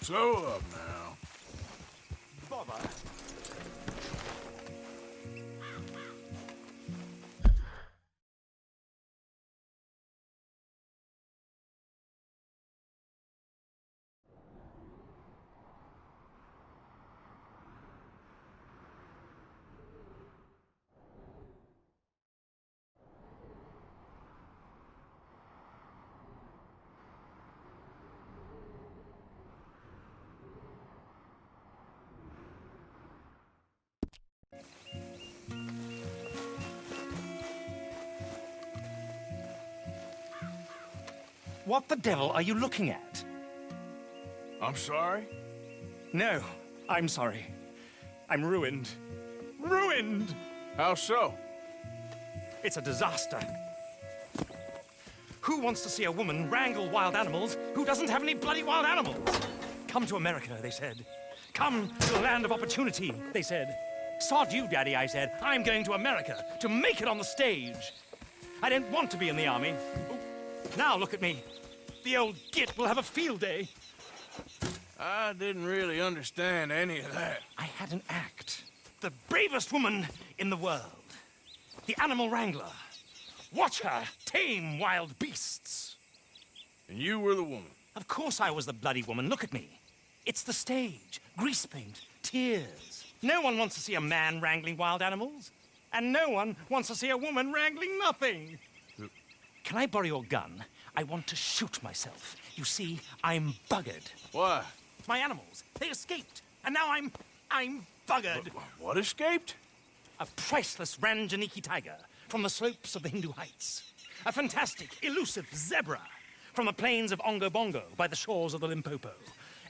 Slow up now. Bother. What the devil are you looking at? I'm sorry? No, I'm sorry. I'm ruined. Ruined! How so? It's a disaster. Who wants to see a woman wrangle wild animals who doesn't have any bloody wild animals? Come to America, they said. Come to the land of opportunity, they said. Sod you, Daddy, I said. I'm going to America to make it on the stage. I don't want to be in the army. Now look at me. The old git will have a field day. I didn't really understand any of that. I had an act. The bravest woman in the world. The animal wrangler. Watch her tame wild beasts. And you were the woman. Of course I was the bloody woman. Look at me. It's the stage. Grease paint. Tears. No one wants to see a man wrangling wild animals. And no one wants to see a woman wrangling nothing. Can I borrow your gun? I want to shoot myself. You see, I'm buggered. Why? My animals, they escaped. And now I'm buggered. What escaped? A priceless Ranjaniki tiger from the slopes of the Hindu Heights. A fantastic, elusive zebra from the plains of Ongo Bongo by the shores of the Limpopo.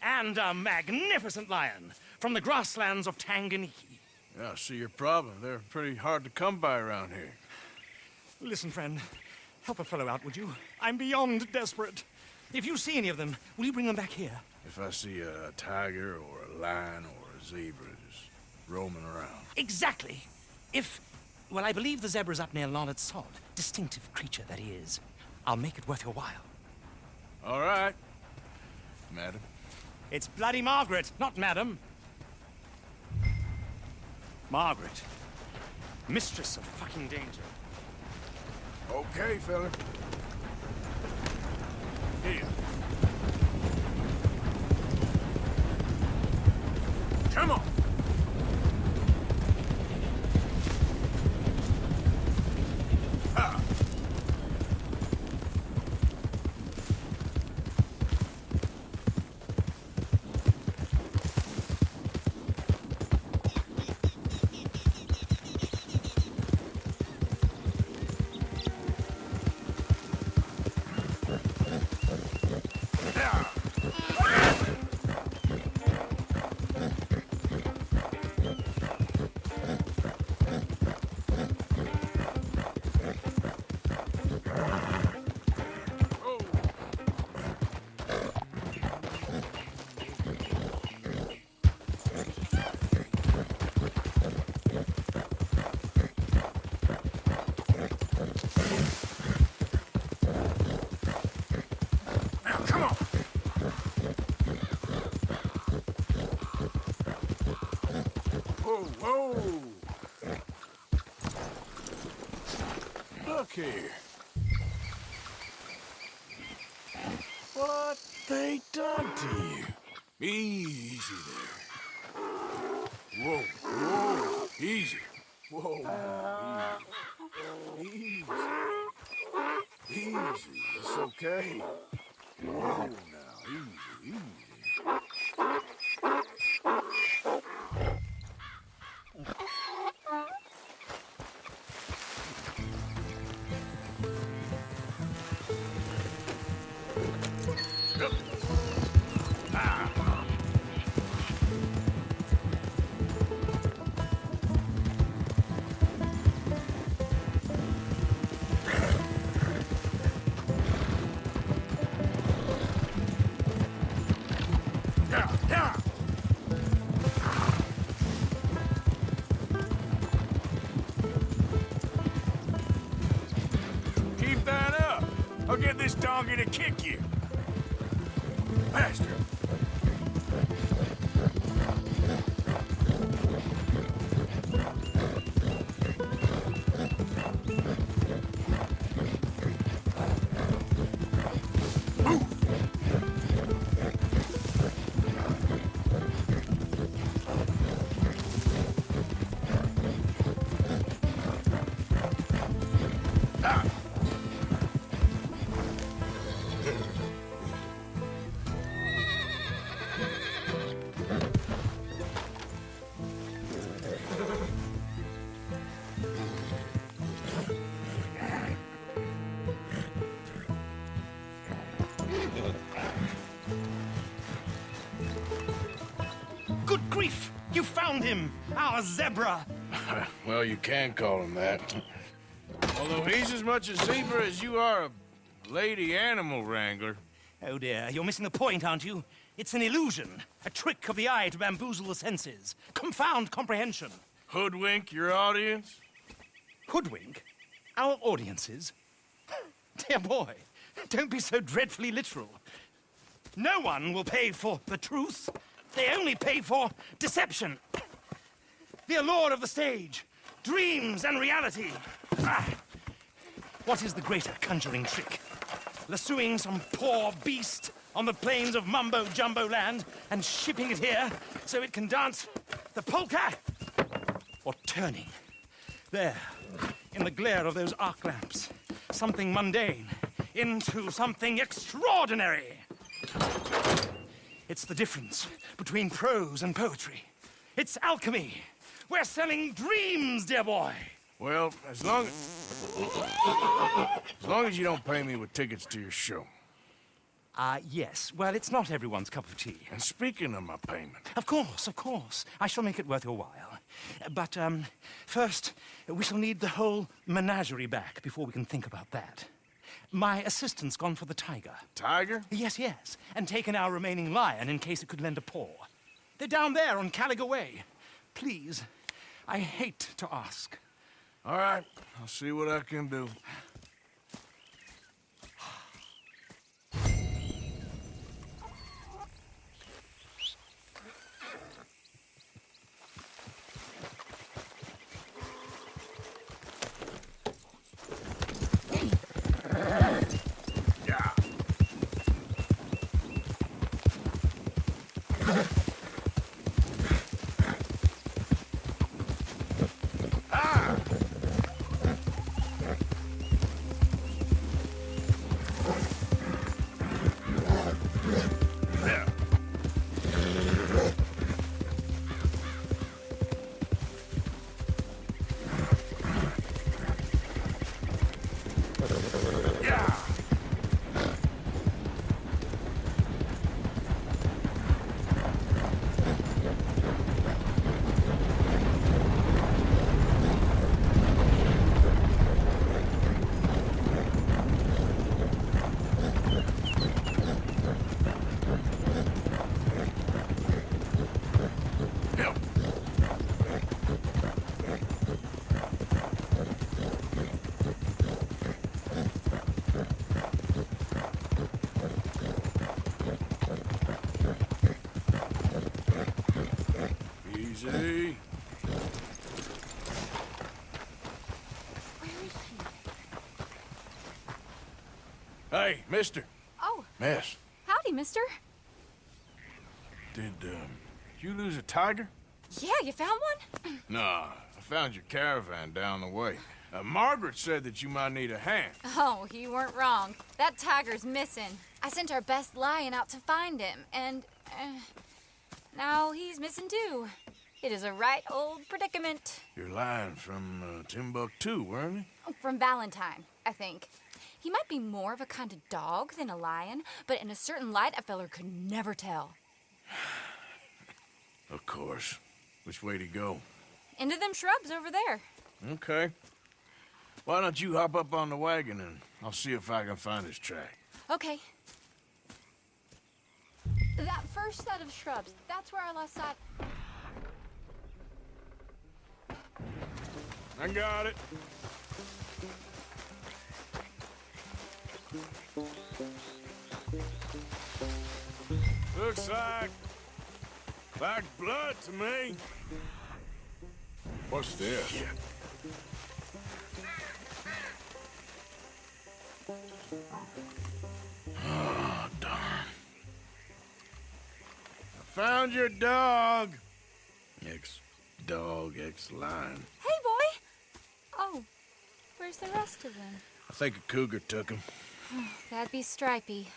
And a magnificent lion from the grasslands of Tanganyika. Yeah, I see your problem. They're pretty hard to come by around here. Listen, friend. Help a fellow out, would you? I'm beyond desperate. If you see any of them, will you bring them back here? If I see a tiger or a lion or a zebra just roaming around. Exactly. Well, I believe the zebra's up near Larned Sod. Distinctive creature that he is. I'll make it worth your while. All right, madam. It's bloody Margaret, not madam. Margaret. Mistress of fucking danger. Okay, fella. Here. Come on. Ah. Whoa! Look here. What they done to you? Easy there. Whoa, easy. Whoa, easy. Easy, it's okay. Whoa now, easy. Keep that up. I'll get this donkey to kick you. Faster. him, our zebra. Well, you can call him that. Although he's as much a zebra as you are a lady animal wrangler. Oh dear, you're missing the point, aren't you? It's an illusion, a trick of the eye to bamboozle the senses, confound comprehension. Hoodwink your audience? Hoodwink? Our audiences? Dear boy, don't be so dreadfully literal. No one will pay for the truth. They only pay for deception. The allure of the stage, dreams and reality. What is the greater conjuring trick? Lassoing some poor beast on the plains of mumbo-jumbo land and shipping it here so it can dance the polka? Or turning, there, in the glare of those arc lamps, something mundane into something extraordinary? It's the difference between prose and poetry. It's alchemy. We're selling dreams, dear boy. Well, as long as you don't pay me with tickets to your show. Yes. Well, it's not everyone's cup of tea. And speaking of my payment, Of course. I shall make it worth your while. But, first, we shall need the whole menagerie back before we can think about that. My assistant's gone for the tiger. Tiger? Yes, and taken our remaining lion in case it could lend a paw. They're down there on Caliga Way. Please, I hate to ask. All right, I'll see what I can do. Easy. Where is she? Hey, mister. Oh, Miss, howdy, mister. did you lose a tiger? Yeah, you found one? Nah, I found your caravan down the way. Margaret said that you might need a hand. Oh, you weren't wrong. That tiger's missing. I sent our best lion out to find him, and now he's missing too. It is a right old predicament. Your lion from Timbuktu, weren't he? From Valentine, I think. He might be more of a kind of dog than a lion, but in a certain light, a feller could never tell. Of course. Which way to go? Into them shrubs over there. Okay. Why don't you hop up on the wagon and I'll see if I can find his track. Okay. That first set of shrubs, that's where I last saw it. I got it. Looks like blood to me. What's this? Shit. Oh, darn. I found your dog. Ex-dog, ex-lion. Hey, boy! Oh, where's the rest of them? I think a cougar took him. That'd be Stripey.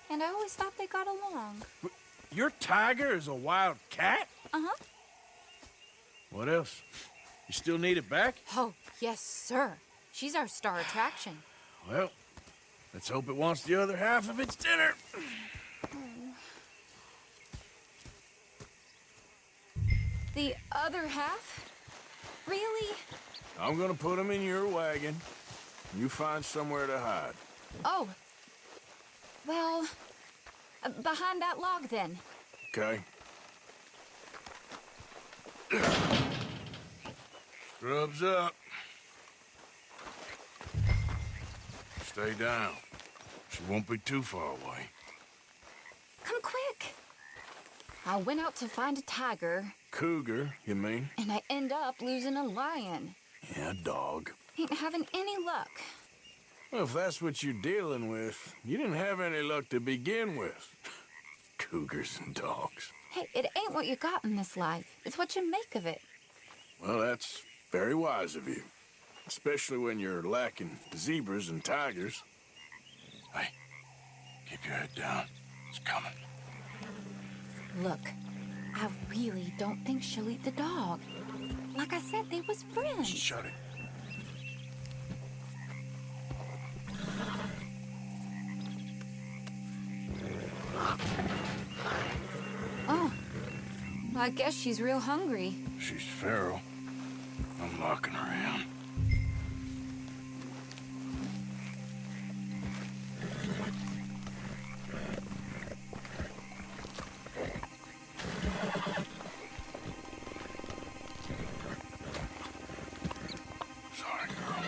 And I always thought they got along. Your tiger is a wild cat? Uh-huh. What else? You still need it back? Oh, yes, sir. She's our star attraction. Well, let's hope it wants the other half of its dinner. The other half? Really? I'm gonna put them in your wagon. You find somewhere to hide. Oh. Well, behind that log then. Okay? Scrubs up. Stay down. She won't be too far away. Come quick. I went out to find a tiger, Cougar, you mean? and I end up losing a lion. Yeah, dog. Ain't having any luck. Well, if that's what you're dealing with, you didn't have any luck to begin with. Cougars and dogs. Hey, it ain't what you got in this life. It's what you make of it. Well, that's very wise of you. Especially when you're lacking zebras and tigers. Hey, keep your head down. It's coming. Look, I really don't think she'll eat the dog. Like I said, they was friends. Shut it. Oh, I guess she's real hungry. She's feral. I'm locking her in. Sorry, girl.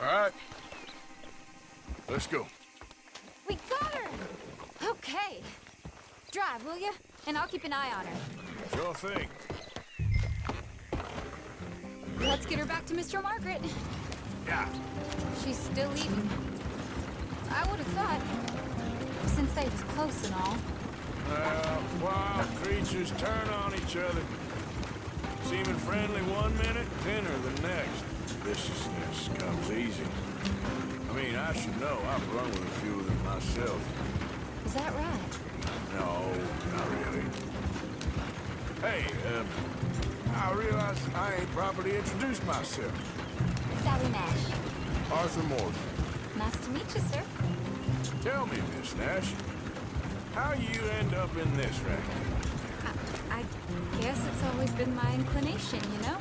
All right. Let's go. We got her! Okay. Drive, will you? And I'll keep an eye on her. Sure thing. Let's get her back to Mr. Margaret. Yeah. She's still eating. I would have thought, since they was close and all. Wild creatures turn on each other. Seeming friendly one minute, thinner the next. Viciousness comes easy. I mean, I should know. I've run with a few of them myself. Is that right? No, not really. Hey, I realize I ain't properly introduced myself. Sally Nash. Arthur Morgan. Nice to meet you, sir. Tell me, Miss Nash, how you end up in this racket? I guess it's always been my inclination, you know?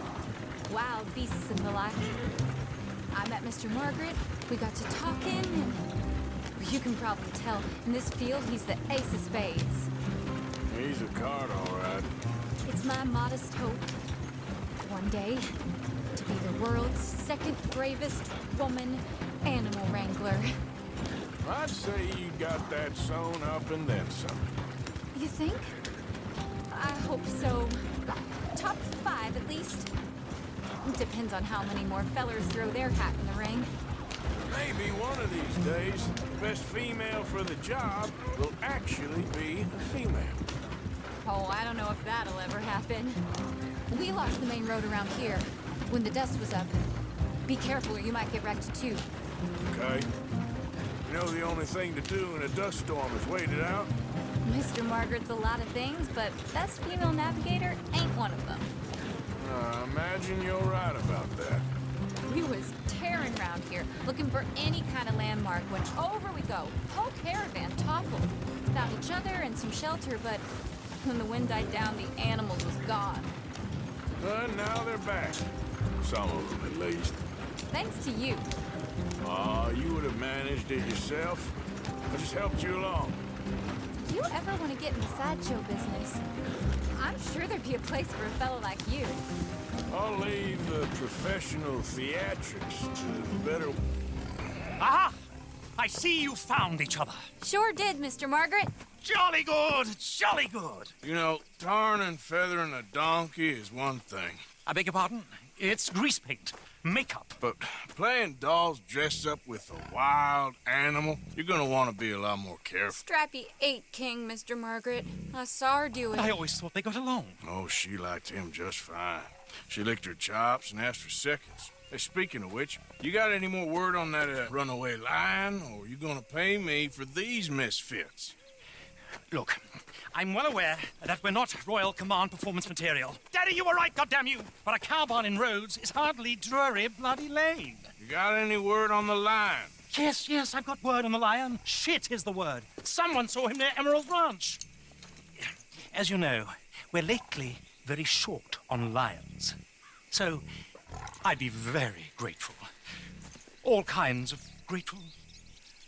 Wild beasts and the like. I met Mr. Margaret, we got to talking, and you can probably tell, in this field, he's the ace of spades. He's a card, all right. It's my modest hope, one day, to be the world's second bravest woman animal wrangler. I'd say you got that sewn up and then some. You think? I hope so. Top 5, at least. Depends on how many more fellers throw their hat in the ring. Maybe one of these days, the best female for the job will actually be a female. Oh, I don't know if that'll ever happen. We lost the main road around here when the dust was up. Be careful or you might get wrecked too. Okay? You know the only thing to do in a dust storm is wait it out? Mr. Margaret's a lot of things, but best female navigator ain't one of them. I imagine you're right about that. We was tearing around here, looking for any kind of landmark when over we go. Whole caravan toppled. Found each other and some shelter, but when the wind died down, the animals was gone. But now they're back. Some of them, at least. Thanks to you. Aw, you would have managed it yourself. I just helped you along. Do you ever want to get in the sideshow business? I'm sure there'd be a place for a fellow like you. I'll leave the professional theatrics to better... Aha! I see you found each other. Sure did, Mr. Margaret. Jolly good, jolly good. You know, tarring and feathering a donkey is one thing. I beg your pardon? It's grease paint, makeup. But playing dolls dressed up with a wild animal, you're gonna want to be a lot more careful. Strappy ain't king, Mr. Margaret. I saw her do it. I always thought they got along. Oh, she liked him just fine. She licked her chops and asked for seconds. Hey, speaking of which, you got any more word on that runaway lion, or you gonna pay me for these misfits? Look, I'm well aware that we're not Royal Command performance material. Daddy, you were right, goddamn you! But a cow barn in Rhodes is hardly Drury Bloody Lane. You got any word on the lion? Yes, I've got word on the lion. Shit is the word. Someone saw him near Emerald Ranch. As you know, we're lately very short on lions. So, I'd be very grateful. All kinds of grateful.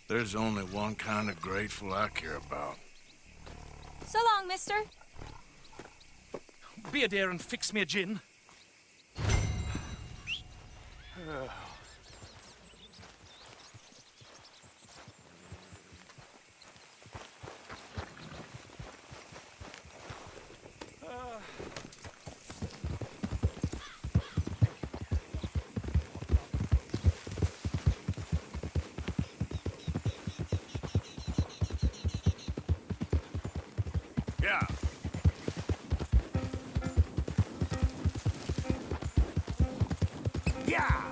There's only one kind of grateful I care about. So long, mister. Be a dear and fix me a gin. Yeah. Yeah.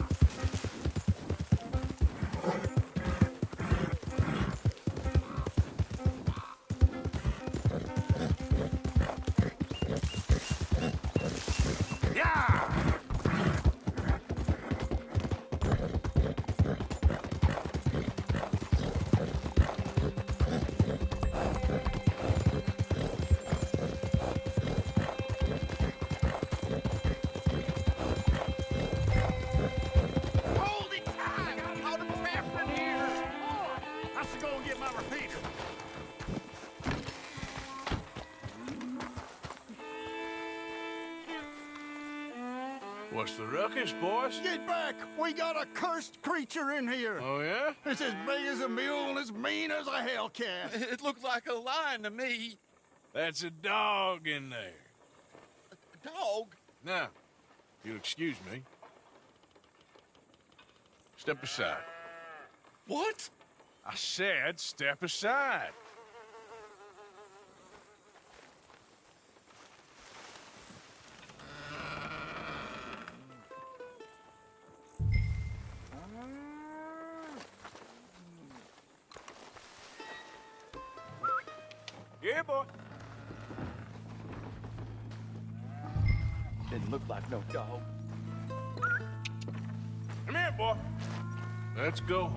Yeah. Hold it tight! I'm out of breath in here! I should go and get my repeater. What's the ruckus, boys? Get back! We got a cursed creature in here. Oh, yeah? It's as big as a mule and as mean as a hellcat. It looked like a lion to me. That's a dog in there. Dog? Now, you'll excuse me. Step aside. What? I said step aside. Yeah, boy. Didn't look like no dog. Come here, boy. Let's go.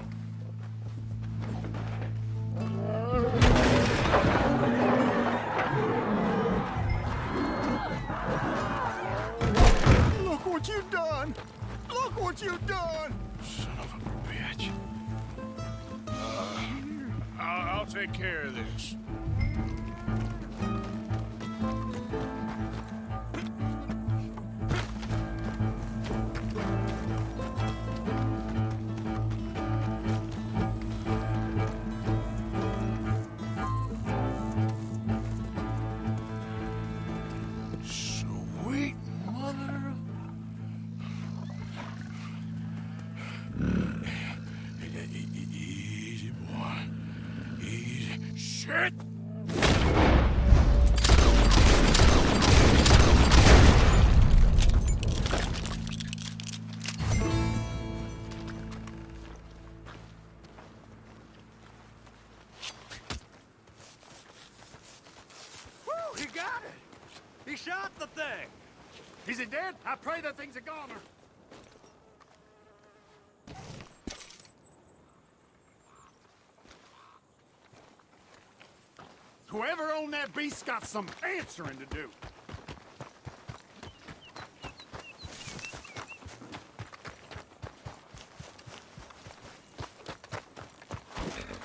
Look what you've done! Look what you've done! Son of a bitch. I'll take care of this. Sweet mother. Easy, boy. Easy. Shit! Woo! He got it! He shot the thing! Is it dead? I pray that thing's a goner. Whoever owned that beast's got some answering to do.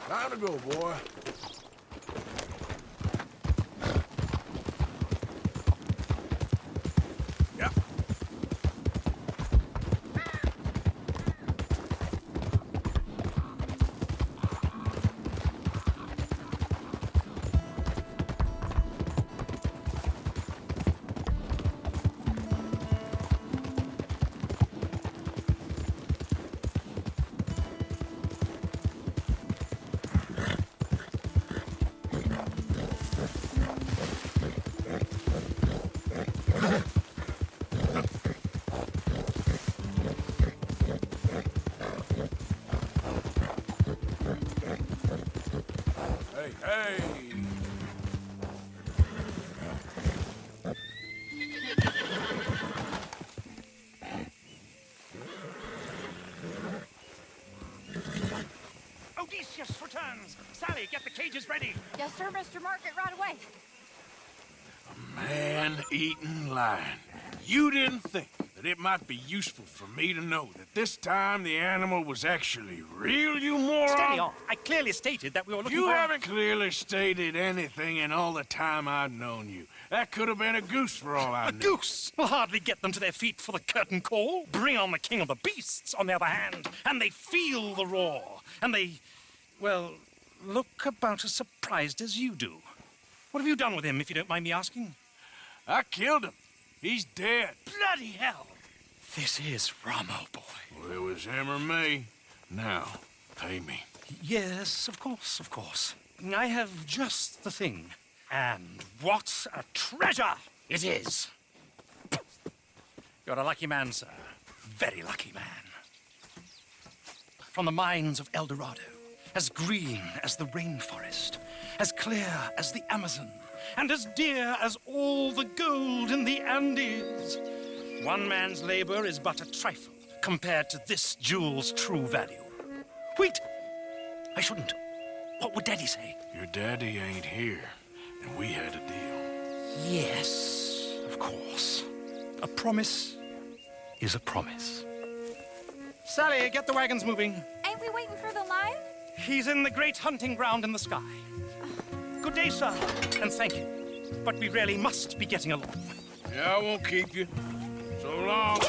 Time to go, boy. Yep. Sally, get the cages ready. Yes, sir, Mr. Margaret, right away. Man-eating lion. You didn't think that it might be useful for me to know that this time the animal was actually real, you moron? Steady on. I clearly stated that we were looking You for... haven't clearly stated anything in all the time I've known you. That could have been a goose for all I A knew. goose will hardly get them to their feet for the curtain call. Bring on the king of the beasts, on the other hand, and they feel the roar. And they, well, look about as surprised as you do. What have you done with him, if you don't mind me asking? I killed him. He's dead. Bloody hell! This is Ramo, boy. Well, it was him or me. Now, pay me. Yes, of course, of course. I have just the thing. And what a treasure it is! You're a lucky man, sir. Very lucky man. From the mines of El Dorado, as green as the rainforest, as clear as the Amazon, and as dear as all the gold in the Andes. One man's labor is but a trifle compared to this jewel's true value. Wait! I shouldn't. What would Daddy say? Your daddy ain't here, and we had a deal. Yes, of course. A promise is a promise. Sally, get the wagons moving. Ain't we waiting for the lion? He's in the great hunting ground in the sky. Good day, sir, and thank you. But we really must be getting along. Yeah, I won't keep you. So long.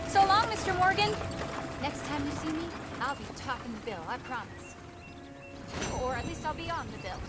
So long, Mr. Morgan. Next time you see me, I'll be topping the bill, I promise. Or at least I'll be on the bill.